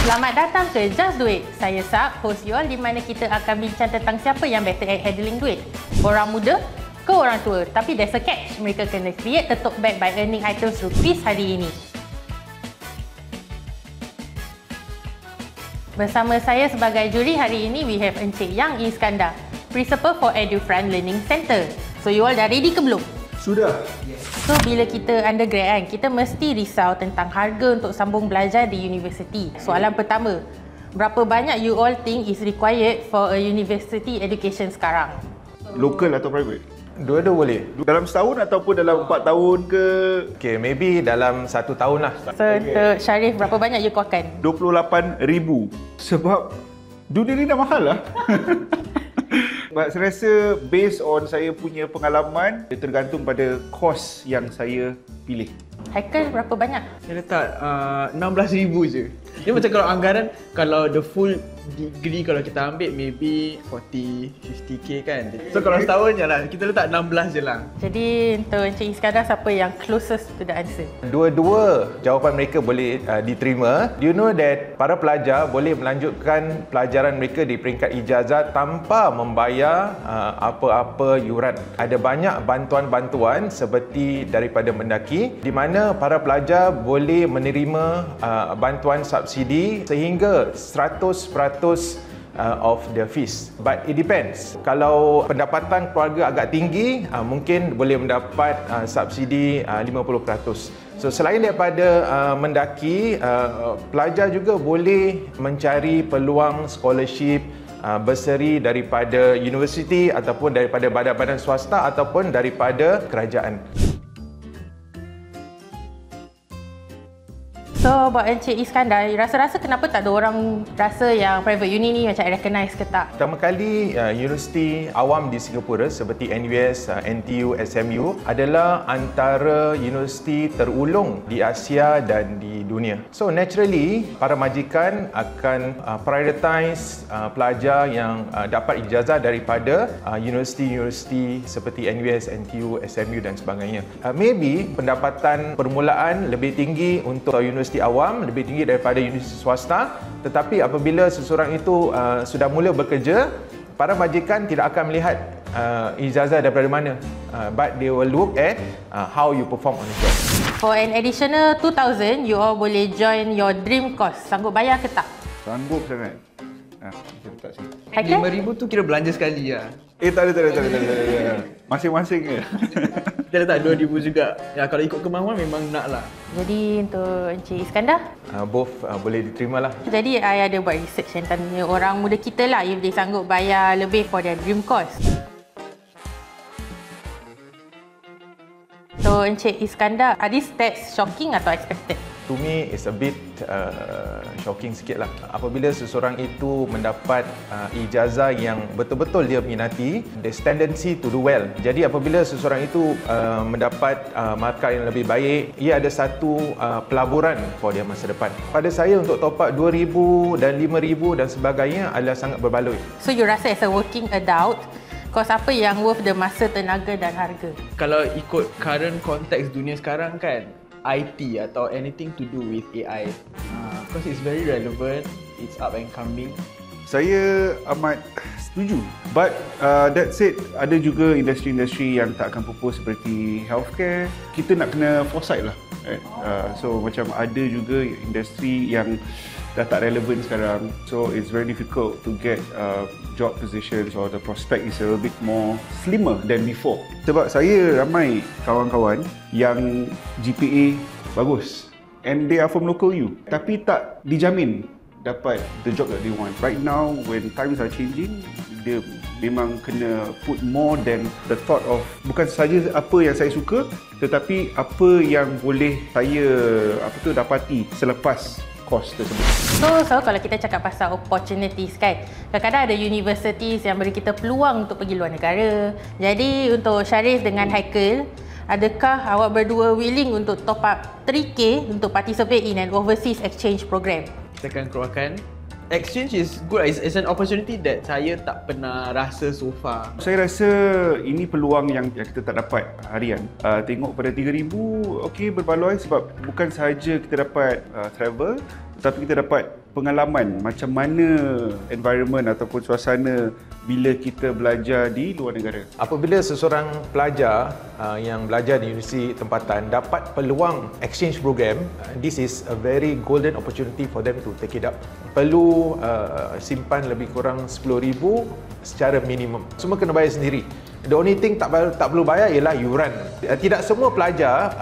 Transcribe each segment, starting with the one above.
Selamat datang ke Just Duit. Saya Sak, host you all, di mana kita akan bincang tentang siapa yang better at handling duit. Orang muda ke orang tua. Tapi there's a catch. Mereka kena create the talk back by earning items rupees hari ini. Bersama saya sebagai juri hari ini, we have Encik Yang Iskandar, Principal for EduFront Learning Center. So you all dah ready ke belum? Sudah. So bila kita undergrad kan, kita mesti risau tentang harga untuk sambung belajar di universiti. Soalan pertama, berapa banyak you all think is required for a university education sekarang? Local atau private? Dua-dua boleh. Dalam setahun ataupun dalam 4 tahun ke? Okay, maybe dalam 1 tahun lah. So untuk Syarif, berapa banyak you keluarkan? 28,000. Sebab dunia ni dah mahal lah. Saya rasa based on saya punya pengalaman, dia tergantung pada course yang saya pilih. Haikal, berapa banyak? Saya letak 16,000 je. Dia macam kalau anggaran, kalau the full degree kalau kita ambil maybe 40-50k kan. So kalau setahun je lah, kita letak 16 je lah. Jadi untuk Encik Iskandar, siapa yang closest to the answer? Dua-dua jawapan mereka boleh diterima. Do you know that para pelajar boleh melanjutkan pelajaran mereka di peringkat ijazah tanpa membayar apa-apa yuran. Ada banyak bantuan-bantuan seperti daripada Mendaki di mana para pelajar boleh menerima bantuan subsidi sehingga 100% of the fees. But it depends. Kalau pendapatan keluarga agak tinggi, mungkin boleh mendapat subsidi 50%. So selain daripada mendaki, pelajar juga boleh mencari peluang scholarship, bursary daripada universiti ataupun daripada badan-badan swasta ataupun daripada kerajaan. So buat Encik Iskandar, rasa-rasa kenapa tak ada orang rasa yang private uni ni macam recognize ke tak? Pertama kali, universiti awam di Singapura seperti NUS, NTU, SMU adalah antara universiti terulung di Asia dan di dunia. So naturally, para majikan akan prioritize pelajar yang dapat ijazah daripada universiti-universiti seperti NUS, NTU, SMU dan sebagainya. Maybe pendapatan permulaan lebih tinggi untuk universiti awam, lebih tinggi daripada universiti swasta, tetapi apabila seseorang itu sudah mula bekerja, para majikan tidak akan melihat ijazah daripada mana, but they will look at how you perform on the job. For an additional 2,000, you all boleh join your dream course. Sanggup bayar ke tak? Sanggup sangat. Kita letak sini. Haikal? 5,000 tu kira belanja sekali lah. Tak ada. Masing-masing je. Kita letak 2,000 juga. Ya, kalau ikut kemauan memang nak lah. Jadi untuk Encik Iskandar, Both boleh diterima lah. jadi I ada buat research yang tanya orang muda kita lah if dia sanggup bayar lebih for their dream course. So Encik Iskandar, are these stats shocking atau expected? To me, it's a bit shocking sikit lah. Apabila seseorang itu mendapat ijazah yang betul-betul dia minati, there's tendency to do well. Jadi apabila seseorang itu mendapat markah yang lebih baik, ia ada satu pelaburan for dia masa depan. Pada saya untuk top up 2,000 dan 5,000 dan sebagainya adalah sangat berbaloi. So you rasa as a working adult, kos apa yang worth the masa, tenaga dan harga? Kalau ikut current konteks dunia sekarang kan, IT atau anything to do with AI, because it's very relevant, it's up and coming. Saya amat setuju. But that said, ada juga industri-industri yang tak akan pupus seperti healthcare. Kita nak kena foresight lah. Right? So macam ada juga industri yang dah tak relevan sekarang. So it's very difficult to get job positions or the prospect is a little bit more slimmer than before. Sebab saya ramai kawan-kawan yang GPA bagus and they are from local U, tapi tak dijamin dapat the job that they want. Right now when times are changing, dia memang kena put more than the thought of bukan saja apa yang saya suka, tetapi apa yang boleh saya dapati selepas course tersebut. So kalau kita cakap pasal opportunities kan, kadang-kadang ada universities yang beri kita peluang untuk pergi luar negara. Jadi untuk Syarif dengan Haikal, adakah awak berdua willing untuk top up 3K untuk participate in an overseas exchange program? Kita akan keluarkan exchange is good. It's an opportunity that saya tak pernah rasa so far. Saya rasa ini peluang yang kita tak dapat harian. Tengok pada 3,000, okey, berbaloi sebab bukan sahaja kita dapat travel, tetapi kita dapat pengalaman macam mana environment ataupun suasana bila kita belajar di luar negara. Apabila seseorang pelajar yang belajar di universiti tempatan dapat peluang exchange program, this is a very golden opportunity for them to take it up. Perlu simpan lebih kurang 10,000 secara minimum. Semua kena bayar sendiri. The only thing tak perlu bayar ialah yuran. Tidak semua pelajar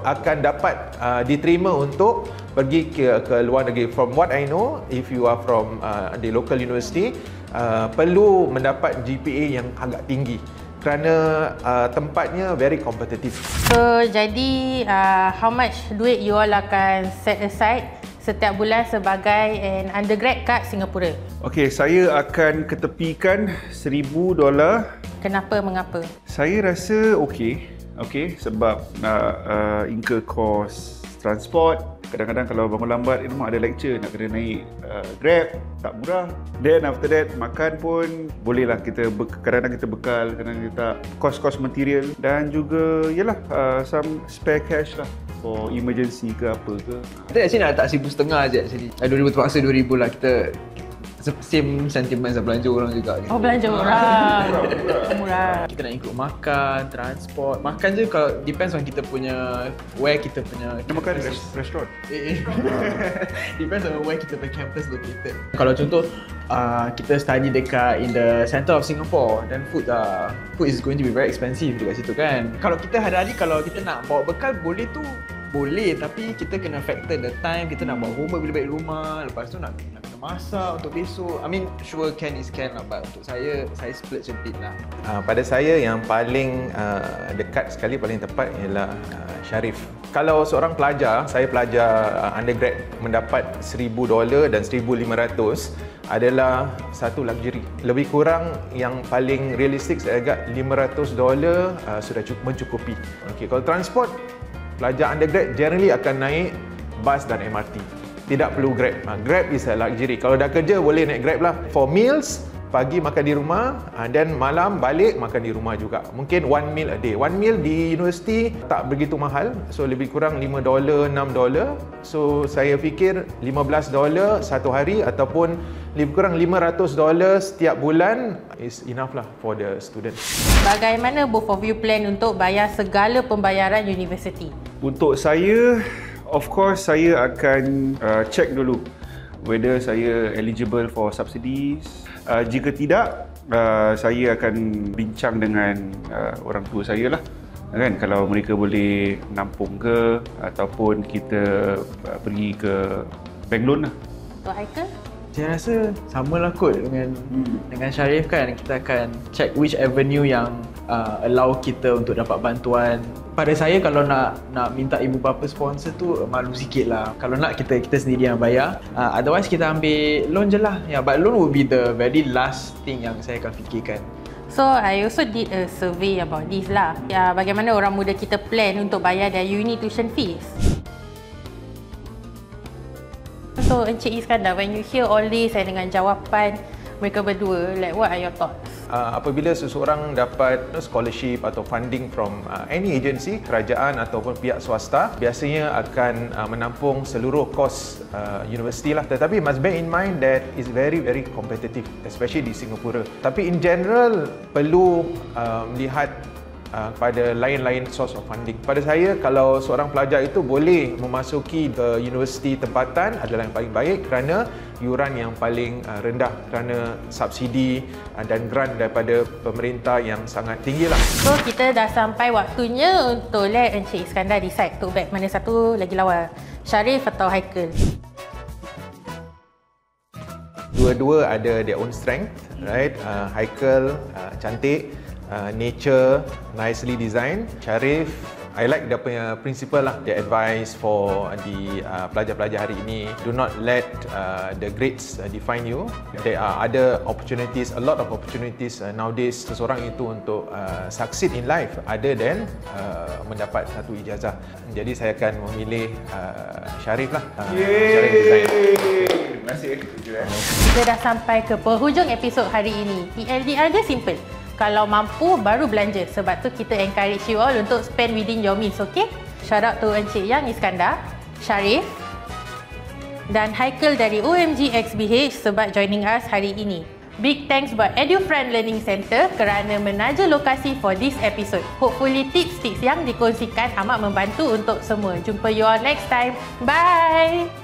akan dapat diterima untuk pergi ke luar negeri. From what I know, if you are from the local university, perlu mendapat GPA yang agak tinggi kerana tempatnya very competitive. So jadi how much duit you all akan set aside setiap bulan sebagai an undergrad kat Singapura? Okey, saya akan ketepikan $1,000. Kenapa, mengapa? Saya rasa okey sebab nak incur kos transport. Kadang-kadang kalau bangun lambat, memang ada lecture, nak kena naik Grab, tak murah. Then after that, makan pun bolehlah kita, kadang-kadang kita bekal, kadang-kadang kita kos-kos material dan juga yalah some spare cash lah for emergency ke apa ke. Kita actually nak letak 1,500 je actually. 2,000 terpaksa 2,000 lah, kita same sentiment sama belanja orang juga. Oh, belanja orang. Murah. Kita nak include makan, transport. Makan je kalau depends on kita punya where kita punya. Kita makan restoran. Depends on where kita punya campus located. Kalau contoh kita study dekat in the center of Singapore, then food is going to be very expensive dekat situ kan. Kalau kita hari-hari kalau kita nak bawa bekal boleh, tapi kita kena factor the time, kita nak bawa homework bila balik rumah, lepas tu nak kena masak untuk besok. I mean sure can is can lah, but untuk saya split sedikit lah. Pada saya yang paling dekat sekali, paling tepat ialah Sharif. Kalau seorang pelajar, saya pelajar undergrad, mendapat $1,000 dan $1,500 adalah satu luxury. Lebih kurang yang paling realistik saya agak $500 sudah mencukupi. Okay, kalau transport, pelajar undergrad generally akan naik bas dan MRT. Tidak perlu Grab. Grab is a luxury. Kalau dah kerja boleh naik Grab lah. For meals, pagi makan di rumah dan malam balik makan di rumah juga. Mungkin one meal a day. One meal di universiti tak begitu mahal. So lebih kurang $5, $6. So saya fikir $15 satu hari ataupun lebih kurang $500 setiap bulan is enough lah for the student. Bagaimana both of you plan untuk bayar segala pembayaran universiti? Untuk saya, of course saya akan check dulu whether saya eligible for subsidies. Jika tidak, saya akan bincang dengan orang tua saya lah, kan, kalau mereka boleh nampung ke ataupun kita pergi ke bank loan lah. Untuk Haikal? Saya rasa samalah kot dengan Sharif kan. Kita akan check which avenue yang allow kita untuk dapat bantuan. Pada saya kalau nak minta ibu bapa sponsor tu malu sikit lah. Kalau nak kita sendiri yang bayar. Otherwise kita ambil loan je lah. But loan will be the very last thing yang saya akan fikirkan. So, I also did a survey about this lah. Bagaimana orang muda kita plan untuk bayar their uni tuition fees. So, Encik Iskandar, when you hear all this dengan jawapan mereka berdua, like what are your thoughts? Apabila seseorang dapat scholarship atau funding from any agency, kerajaan ataupun pihak swasta, biasanya akan menampung seluruh kos universiti lah. Tetapi must bear in mind that is very very competitive, especially di Singapura. Tapi in general perlu melihat pada lain-lain source of funding. Pada saya, kalau seorang pelajar itu boleh memasuki ke universiti tempatan adalah yang paling baik kerana yuran yang paling rendah, kerana subsidi dan grant daripada pemerintah yang sangat tinggi lah. So, kita dah sampai waktunya untuk let Encik Iskandar decide tote bag mana satu lagi lawa, Sharif atau Haikal. Dua-dua ada their own strength, right? Haikal cantik, nature, nicely designed. Sharif I like dia punya principle lah. Dia advice for di pelajar-pelajar hari ini, do not let the grades define you. There are other opportunities, a lot of opportunities nowadays seseorang itu untuk succeed in life other than mendapat satu ijazah. Jadi saya akan memilih Sharif lah. Sharif Design. Terima kasih. Kita dah sampai ke penghujung episod hari ini. TLDR dia simple. Kalau mampu, baru belanja. Sebab tu kita encourage you all untuk spend within your means, okay? Shout out to Encik Yang Iskandar, Sharif dan Haikal dari OMG XBH sebab joining us hari ini. Big thanks buat EduFriend Learning Center kerana menaja lokasi for this episode. Hopefully tips-tips yang dikongsikan amat membantu untuk semua. Jumpa you all next time. Bye!